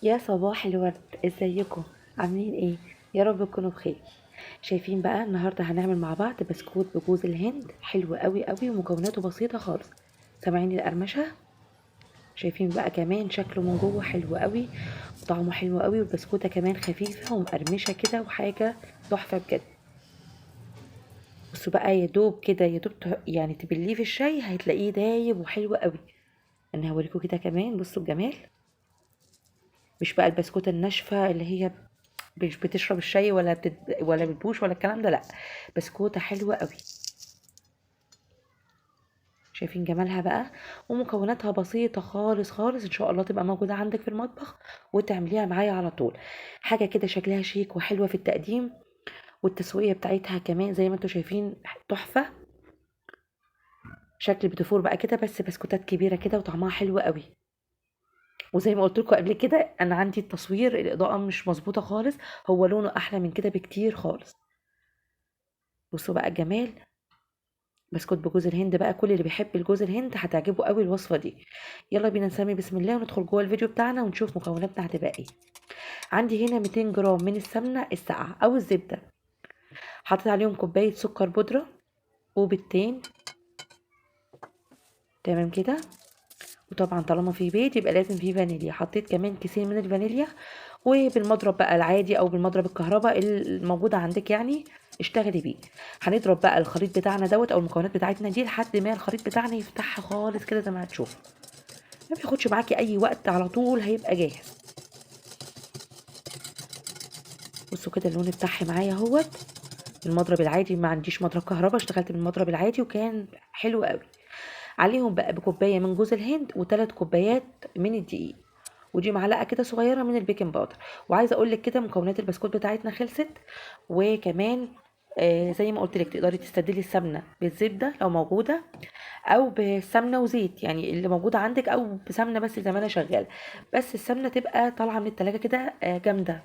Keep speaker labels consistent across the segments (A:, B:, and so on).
A: يا صباح الورد، ازيكم؟ عاملين ايه؟ يا رب تكونوا بخير. شايفين بقى النهارده هنعمل مع بعض بسكوت بجوز الهند حلو قوي قوي ومكوناته بسيطه خالص. سامعين القرمشه؟ شايفين بقى كمان شكله من جوه حلو قوي وطعمه حلو قوي، والبسكوته كمان خفيفه ومقرمشه كده وحاجه تحفه بجد. بصوا بقى، يا دوب كده يا دوب يعني تبليه في الشاي هتلاقيه دايب وحلو قوي. انا هوريكم كده كمان، بصوا الجمال. مش بقى البسكوته الناشفه اللي هي مش بتشرب الشاي ولا بتبوش ولا الكلام ده، لا. بسكوته حلوه قوي. شايفين جمالها بقى؟ ومكوناتها بسيطه خالص خالص، ان شاء الله تبقى موجوده عندك في المطبخ وتعمليها معايا على طول. حاجه كده شكلها شيك وحلوه في التقديم، والتسويه بتاعتها كمان زي ما انتم شايفين تحفه. شكل بتفور بقى كده، بس بسكوتات كبيره كده وطعمها حلو قوي. وزي ما قلت لكم قبل كده، انا عندي التصوير الاضاءه مش مظبوطه خالص، هو لونه احلى من كده بكتير خالص. بصوا بقى الجمال. بسكوت بجوز الهند بقى، كل اللي بيحب الجوز الهند هتعجبه قوي الوصفه دي. يلا بينا نسمي بسم الله وندخل جوه الفيديو بتاعنا ونشوف مكوناتنا هتبقى ايه. عندي هنا 200 جرام من السمنه الساقعه او الزبده. حطيت عليهم كوبايه سكر بودره وبيضتين. تمام كده. وطبعا طالما في بيض يبقى لازم في فانيليا، حطيت كمان كيسين من الفانيليا. وبالمضرب بقى العادي او بالمضرب الكهرباء الموجوده عندك يعني، اشتغلي بيه. هنضرب بقى الخليط بتاعنا دوت او المكونات بتاعتنا دي لحد ما الخليط بتاعنا يفتح خالص كده زي ما هتشوفوا. ما بياخدش معاكي اي وقت، على طول هيبقى جاهز. بصوا كده اللون بتاعي معايا اهوت. المضرب العادي، ما عنديش مضرب كهرباء، اشتغلت بالمضرب العادي وكان حلو قوي. عليهم بقى بكوبايه من جوز الهند وثلاث كوبايات من الدقيق. ودي معلقه كده صغيره من البيكنج باودر. وعايزه اقول لك كده مكونات البسكوت بتاعتنا خلصت. وكمان زي ما قلت لك تقدري تستبدلي السمنه بالزبده لو موجوده، او بسمنه وزيت يعني اللي موجوده عندك، او بسمنه بس زي ما انا شغاله. بس السمنه تبقى طالعه من التلاجة كده جامده.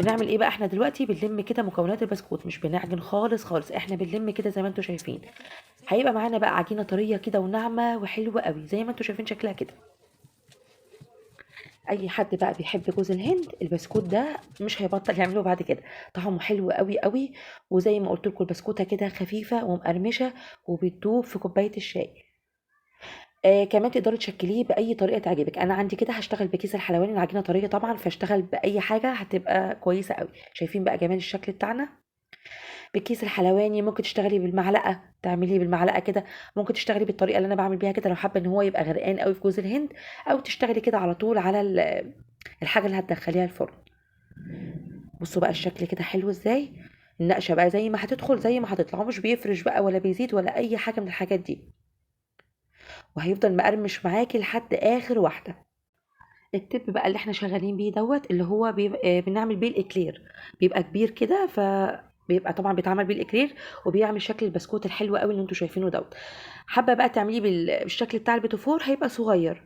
A: بنعمل ايه بقى احنا دلوقتي؟ بنلم كده مكونات البسكوت، مش بنعجن خالص خالص، احنا بنلم كده زي ما انتم شايفين. هيبقى معانا بقى عجينه طريه كده وناعمه وحلوه قوي زي ما انتم شايفين شكلها كده. اي حد بقى بيحب جوز الهند البسكوت ده مش هيبطل يعمله بعد كده. طعمه حلو قوي قوي. وزي ما قلت لكم البسكوته كده خفيفه ومقرمشه وبتدوب في كوبايه الشاي. كمان تقدري تشكليه باي طريقه تعجبك. انا عندي كده هشتغل بكيس الحلواني، العجينه طريه طبعا، فاشتغل باي حاجه هتبقى كويسه قوي. شايفين بقى جمال الشكل بتاعنا؟ بالكيس الحلواني ممكن تشتغلي بالمعلقه، تعمليه بالمعلقه كده. ممكن تشتغلي بالطريقه اللي انا بعمل بيها كده لو حابه ان هو يبقى غرقان قوي في جوز الهند. او تشتغلي كده على طول على الحاجه اللي هتدخليها الفرن. بصوا بقى الشكل كده حلو ازاي. النقشه بقى زي ما هتدخل زي ما هتطلع، هو مش بيفرش بقى ولا بيزيد ولا اي حاجه من الحاجات دي. وهيفضل مقرمش معاكي لحد اخر واحده. التب بقى اللي احنا شغالين بيه دوت اللي هو بيبقى بنعمل بيه الاكلير. بيبقى كبير كده، بيبقى طبعا بيتعمل بيه الاكلير. وبيعمل شكل البسكوت الحلو قوي اللي انتوا شايفينه دوت. حابه بقى تعمليه بالشكل بتاع البيتوفور هيبقى صغير.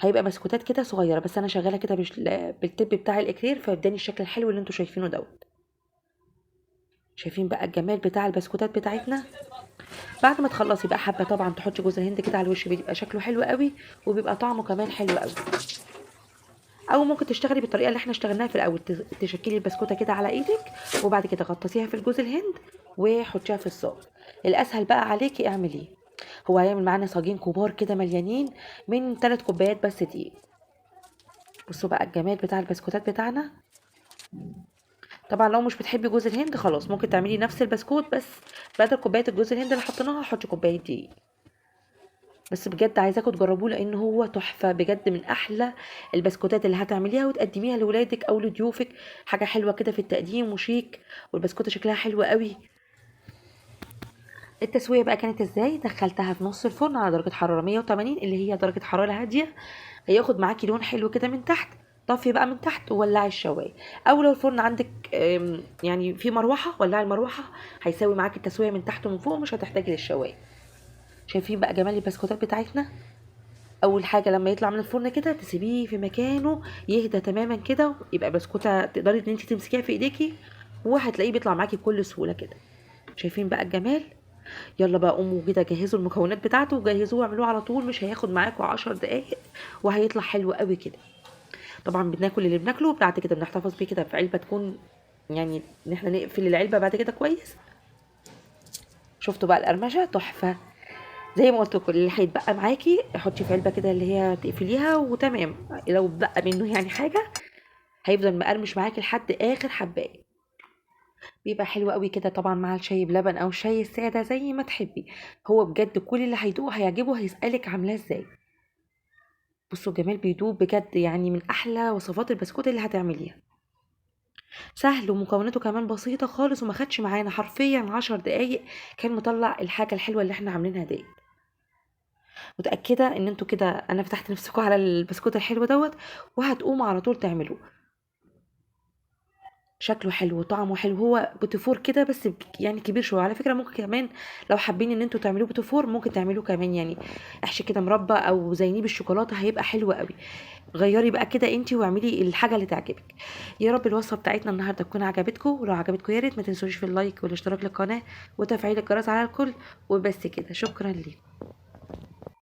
A: هيبقى بسكوتات كده صغيره، بس انا شغاله كده بالتب بتاع الاكلير، فاداني الشكل الحلو اللي انتوا شايفينه دوت. شايفين بقى الجمال بتاع البسكوتات بتاعتنا؟ بعد ما تخلصي بقى حابه طبعا تحطي جوز الهند كده على الوش، بيبقى شكله حلو قوي. وبيبقى طعمه كمان حلو قوي. او ممكن تشتغلي بالطريقه اللي احنا اشتغلناها في الاول، تشكلي البسكوته كده على ايدك. وبعد كده غطسيها في الجوز الهند وحطيها في الصاج. الاسهل بقى عليكي اعمليه. هو هيعمل معانا صاجين كبار كده مليانين من 3 كوبايات بس دقيق. بصوا بقى الجمال بتاع البسكوتات بتاعنا. طبعا لو مش بتحبي جوز الهند خلاص ممكن تعملي نفس البسكوت، بس بدل كوبايه الجوز الهند اللي حطيناها حطي كوبايه دقيق. بس بجد عايزاكم تجربوه لان هو تحفه بجد، من احلى البسكوتات اللي هتعمليها وتقدميها لولادك او لضيوفك. حاجه حلوه كده في التقديم وشيك. والبسكوته شكلها حلو قوي. التسويه بقى كانت ازاي؟ دخلتها في نص الفرن على درجه حراره 180 اللي هي درجه حراره هاديه. هياخد معاكي لون حلو كده من تحت. طفي بقى من تحت وولعي الشوايه. او لو الفرن عندك يعني في مروحه، ولعي المروحه. هيساوي معاكي التسويه من تحت ومن فوق، مش هتحتاجي للشوايه. شايفين بقى جمال البسكوتات بتاعتنا؟ اول حاجه لما يطلع من الفرن كده تسيبيه في مكانه يهدى تماما كده، يبقى بسكوته تقدري ان انت تمسكيها في ايديكي. وهتلاقيه بيطلع معاكي بكل سهوله كده. شايفين بقى الجمال؟ يلا بقى قوموا كده جهزوا المكونات بتاعته وجهزوه واعملوه على طول، مش هياخد معاكم 10 دقايق وهيطلع حلو قوي كده. طبعا بناكل اللي بناكله بعد كده بنحتفظ بيه كده في علبه تكون، يعني ان احنا نقفل العلبه بعد كده كويس. شفتوا بقى القرمشه تحفه. زي ما قلت لكم اللي هيتبقى معاكي حطي في علبه كده اللي هي تقفليها وتمام. لو بقى منه يعني حاجه هيفضل مقرمش معاكي لحد اخر حبايه. بيبقى حلو قوي كده طبعا مع الشاي بلبن او الشاي الساده زي ما تحبي. هو بجد كل اللي هيدوق هيعجبه، هيسالك عاملاه ازاي. بصوا الجمال بيدوب بجد، يعني من احلى وصفات البسكوت اللي هتعمليها. سهل ومكوناته كمان بسيطه خالص، وما خدش معانا حرفيا 10 دقايق كان مطلع الحاجه الحلوه اللي احنا عاملينها دي. متاكده ان انتوا كده انا فتحت نفسكم على البسكوت الحلو دوت، وهتقوموا على طول تعملوه. شكله حلو وطعمه حلو، هو بوتيفور كده بس يعني كبير شويه على فكره. ممكن كمان لو حابين ان انتوا تعملوه بوتيفور ممكن تعملوه كمان، يعني احشي كده مربى او زينيه بالشوكولاته هيبقى حلو قوي. غيري بقى كده انتي واعملي الحاجه اللي تعجبك. يا رب الوصفه بتاعتنا النهارده تكون عجبتكم، ولو عجبتكم يا ريت ما تنسوش في اللايك والاشتراك للقناه وتفعيل الجرس على الكل. وبس كده، شكرا ليكم.